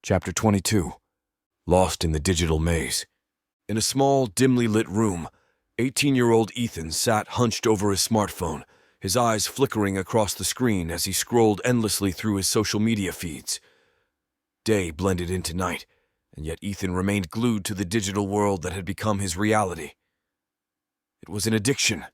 Chapter 22. Lost in the Digital Maze. In a small, dimly lit room, 18-year-old Ethan sat hunched over his smartphone, his eyes flickering across the screen as he scrolled endlessly through his social media feeds. Day blended into night, and yet Ethan remained glued to the digital world that had become his reality. It was an addiction,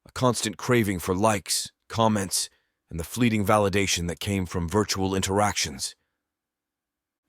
a constant craving for likes, comments, and the fleeting validation that came from virtual interactions.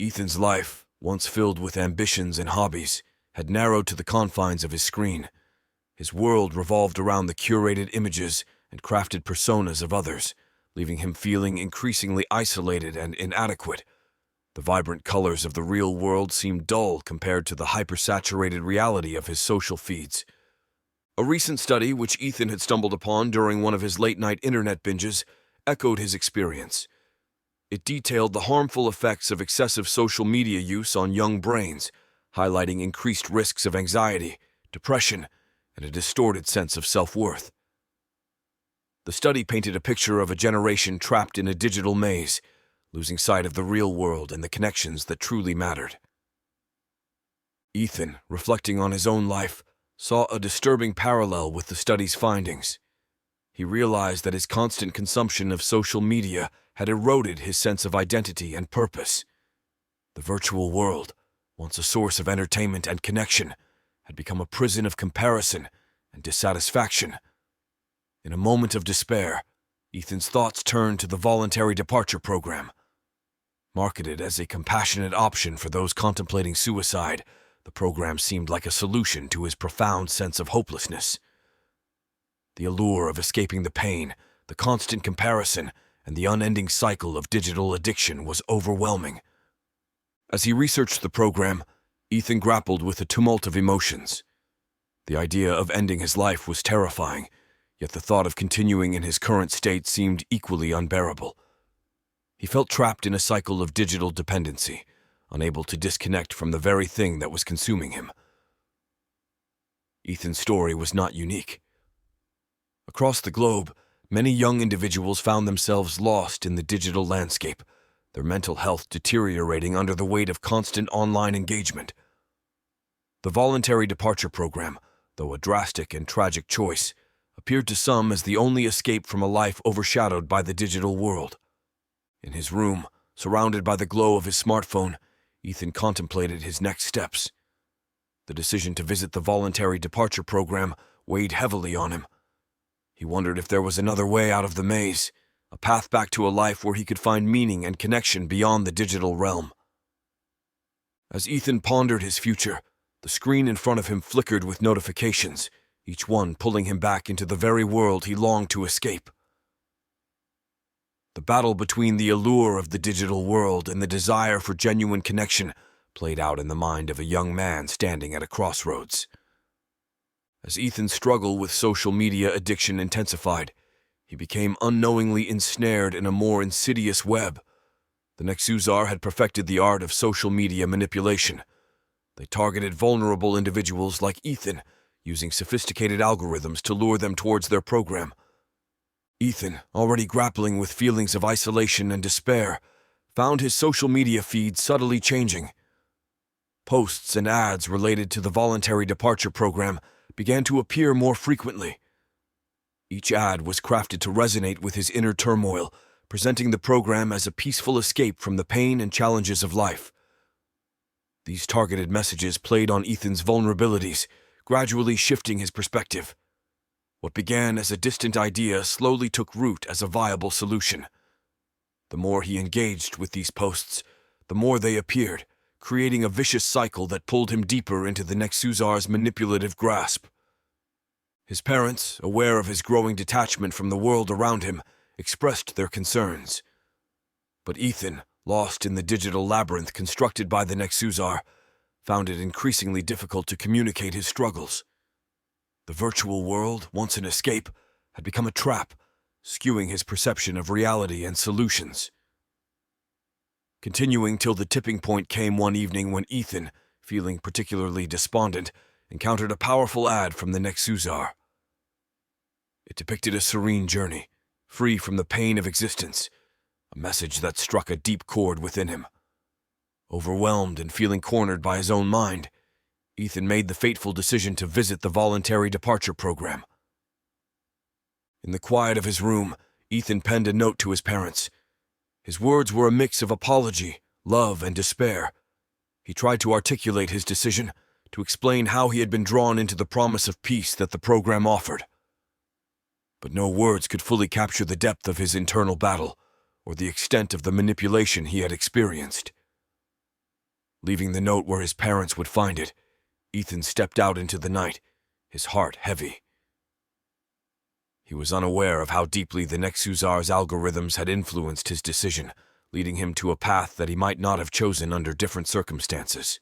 Ethan's life, once filled with ambitions and hobbies, had narrowed to the confines of his screen. His world revolved around the curated images and crafted personas of others, leaving him feeling increasingly isolated and inadequate. The vibrant colors of the real world seemed dull compared to the hypersaturated reality of his social feeds. A recent study, which Ethan had stumbled upon during one of his late-night internet binges, echoed his experience. It detailed the harmful effects of excessive social media use on young brains, highlighting increased risks of anxiety, depression, and a distorted sense of self-worth. The study painted a picture of a generation trapped in a digital maze, losing sight of the real world and the connections that truly mattered. Ethan, reflecting on his own life, saw a disturbing parallel with the study's findings. He realized that his constant consumption of social media had eroded his sense of identity and purpose. The virtual world, once a source of entertainment and connection, had become a prison of comparison and dissatisfaction. In a moment of despair, Ethan's thoughts turned to the voluntary departure program. Marketed as a compassionate option for those contemplating suicide, the program seemed like a solution to his profound sense of hopelessness. The allure of escaping the pain, the constant comparison, and the unending cycle of digital addiction was overwhelming. As he researched the program, Ethan grappled with a tumult of emotions. The idea of ending his life was terrifying, yet the thought of continuing in his current state seemed equally unbearable. He felt trapped in a cycle of digital dependency, unable to disconnect from the very thing that was consuming him. Ethan's story was not unique. Across the globe, many young individuals found themselves lost in the digital landscape, their mental health deteriorating under the weight of constant online engagement. The voluntary departure program, though a drastic and tragic choice, appeared to some as the only escape from a life overshadowed by the digital world. In his room, surrounded by the glow of his smartphone, Ethan contemplated his next steps. The decision to visit the voluntary departure program weighed heavily on him. He wondered if there was another way out of the maze, a path back to a life where he could find meaning and connection beyond the digital realm. As Ethan pondered his future, the screen in front of him flickered with notifications, each one pulling him back into the very world he longed to escape. The battle between the allure of the digital world and the desire for genuine connection played out in the mind of a young man standing at a crossroads. As Ethan's struggle with social media addiction intensified, he became unknowingly ensnared in a more insidious web. The Nexusar had perfected the art of social media manipulation. They targeted vulnerable individuals like Ethan, using sophisticated algorithms to lure them towards their program. Ethan, already grappling with feelings of isolation and despair, found his social media feed subtly changing. Posts and ads related to the voluntary departure program began to appear more frequently. Each ad was crafted to resonate with his inner turmoil, presenting the program as a peaceful escape from the pain and challenges of life. These targeted messages played on Ethan's vulnerabilities, gradually shifting his perspective. What began as a distant idea slowly took root as a viable solution. The more he engaged with these posts, the more they appeared, creating a vicious cycle that pulled him deeper into the Nexusar's manipulative grasp. His parents, aware of his growing detachment from the world around him, expressed their concerns. But Ethan, lost in the digital labyrinth constructed by the Nexusar, found it increasingly difficult to communicate his struggles. The virtual world, once an escape, had become a trap, skewing his perception of reality and solutions. Continuing till the tipping point came one evening when Ethan, feeling particularly despondent, encountered a powerful ad from the Nexusar. It depicted a serene journey, free from the pain of existence, a message that struck a deep chord within him. Overwhelmed and feeling cornered by his own mind, Ethan made the fateful decision to visit the voluntary departure program. In the quiet of his room, Ethan penned a note to his parents. His words were a mix of apology, love, and despair. He tried to articulate his decision, to explain how he had been drawn into the promise of peace that the program offered. But no words could fully capture the depth of his internal battle, or the extent of the manipulation he had experienced. Leaving the note where his parents would find it, Ethan stepped out into the night, his heart heavy. He was unaware of how deeply the Nexusar's algorithms had influenced his decision, leading him to a path that he might not have chosen under different circumstances.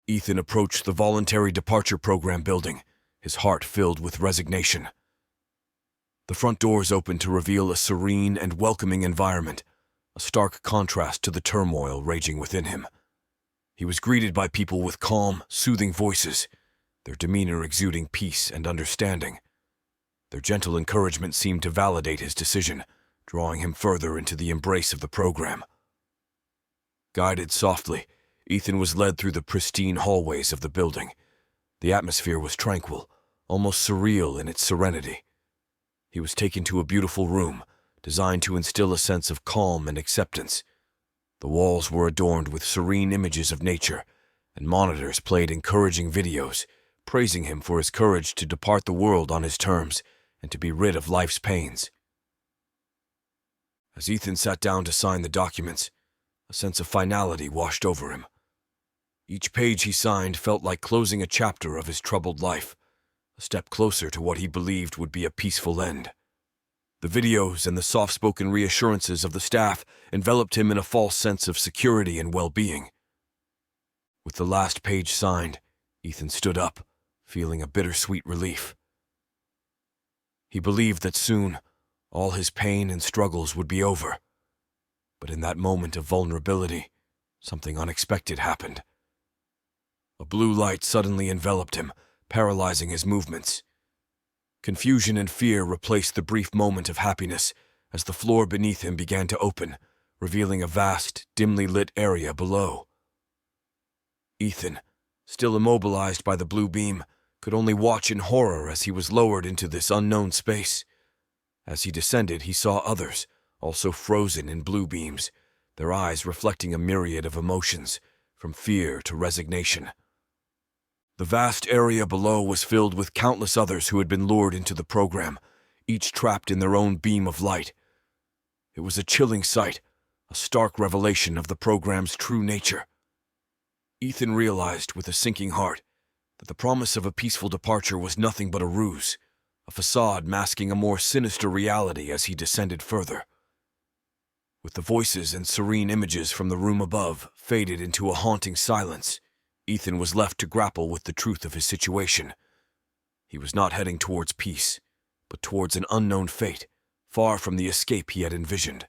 Ethan approached the voluntary departure program building, his heart filled with resignation. The front doors opened to reveal a serene and welcoming environment, a stark contrast to the turmoil raging within him. He was greeted by people with calm, soothing voices, their demeanor exuding peace and understanding. Their gentle encouragement seemed to validate his decision, drawing him further into the embrace of the program. Guided softly, Ethan was led through the pristine hallways of the building. The atmosphere was tranquil, almost surreal in its serenity. He was taken to a beautiful room, designed to instill a sense of calm and acceptance. The walls were adorned with serene images of nature, and monitors played encouraging videos, praising him for his courage to depart the world on his terms and to be rid of life's pains. As Ethan sat down to sign the documents, a sense of finality washed over him. Each page he signed felt like closing a chapter of his troubled life, a step closer to what he believed would be a peaceful end. The videos and the soft-spoken reassurances of the staff enveloped him in a false sense of security and well-being. With the last page signed, Ethan stood up, feeling a bittersweet relief. He believed that soon, all his pain and struggles would be over. But in that moment of vulnerability, something unexpected happened. A blue light suddenly enveloped him, paralyzing his movements. Confusion and fear replaced the brief moment of happiness as the floor beneath him began to open, revealing a vast, dimly lit area below. Ethan, still immobilized by the blue beam, could only watch in horror as he was lowered into this unknown space. As he descended, he saw others, also frozen in blue beams, their eyes reflecting a myriad of emotions, from fear to resignation. The vast area below was filled with countless others who had been lured into the program, each trapped in their own beam of light. It was a chilling sight, a stark revelation of the program's true nature. Ethan realized with a sinking heart that the promise of a peaceful departure was nothing but a ruse, a facade masking a more sinister reality as he descended further. With the voices and serene images from the room above faded into a haunting silence, Ethan was left to grapple with the truth of his situation. He was not heading towards peace, but towards an unknown fate, far from the escape he had envisioned.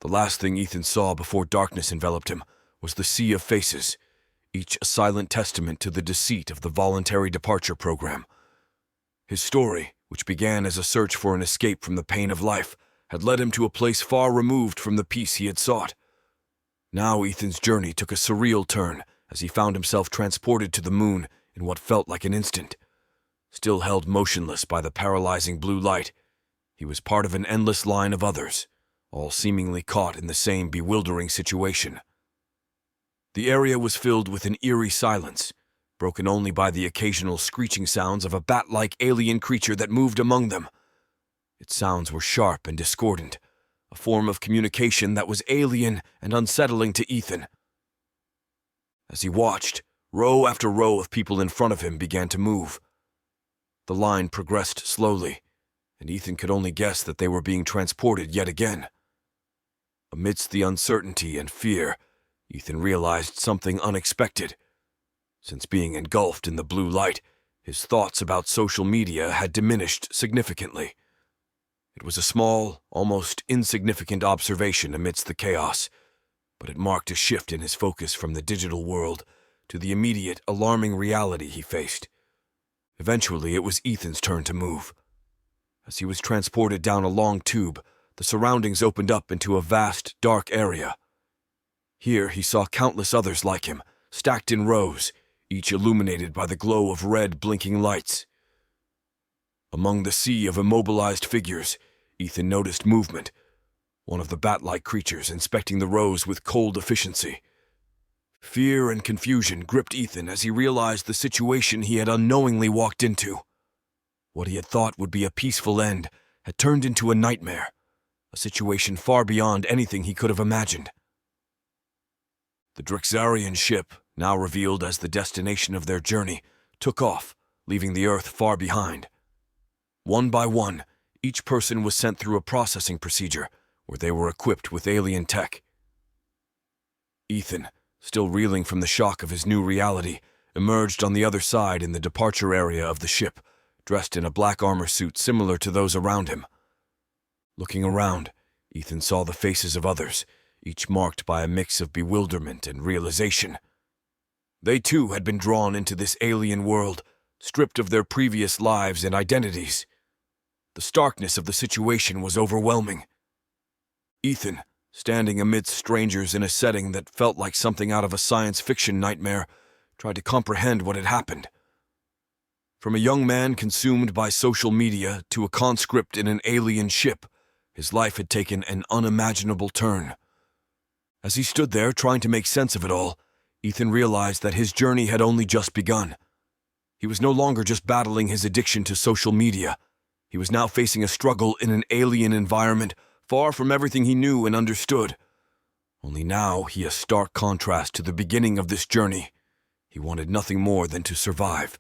The last thing Ethan saw before darkness enveloped him was the sea of faces, each a silent testament to the deceit of the voluntary departure program. His story, which began as a search for an escape from the pain of life, had led him to a place far removed from the peace he had sought. Now Ethan's journey took a surreal turn as he found himself transported to the moon in what felt like an instant. Still held motionless by the paralyzing blue light, he was part of an endless line of others, all seemingly caught in the same bewildering situation. The area was filled with an eerie silence, broken only by the occasional screeching sounds of a bat-like alien creature that moved among them. Its sounds were sharp and discordant, a form of communication that was alien and unsettling to Ethan. As he watched, row after row of people in front of him began to move. The line progressed slowly, and Ethan could only guess that they were being transported yet again. Amidst the uncertainty and fear, Ethan realized something unexpected. Since being engulfed in the blue light, his thoughts about social media had diminished significantly. It was a small, almost insignificant observation amidst the chaos, but it marked a shift in his focus from the digital world to the immediate, alarming reality he faced. Eventually, it was Ethan's turn to move. As he was transported down a long tube, the surroundings opened up into a vast, dark area. Here he saw countless others like him, stacked in rows, each illuminated by the glow of red, blinking lights. Among the sea of immobilized figures, Ethan noticed movement, one of the bat-like creatures inspecting the rows with cold efficiency. Fear and confusion gripped Ethan as he realized the situation he had unknowingly walked into. What he had thought would be a peaceful end had turned into a nightmare, a situation far beyond anything he could have imagined. The Drixarian ship, now revealed as the destination of their journey, took off, leaving the Earth far behind. One by one, each person was sent through a processing procedure where they were equipped with alien tech. Ethan, still reeling from the shock of his new reality, emerged on the other side in the departure area of the ship, dressed in a black armor suit similar to those around him. Looking around, Ethan saw the faces of others, each marked by a mix of bewilderment and realization. They too had been drawn into this alien world, stripped of their previous lives and identities. The starkness of the situation was overwhelming. Ethan, standing amidst strangers in a setting that felt like something out of a science fiction nightmare, tried to comprehend what had happened. From a young man consumed by social media to a conscript in an alien ship, his life had taken an unimaginable turn. As he stood there trying to make sense of it all, Ethan realized that his journey had only just begun. He was no longer just battling his addiction to social media. He was now facing a struggle in an alien environment, far from everything he knew and understood. Only now he a stark contrast to the beginning of this journey. He wanted nothing more than to survive.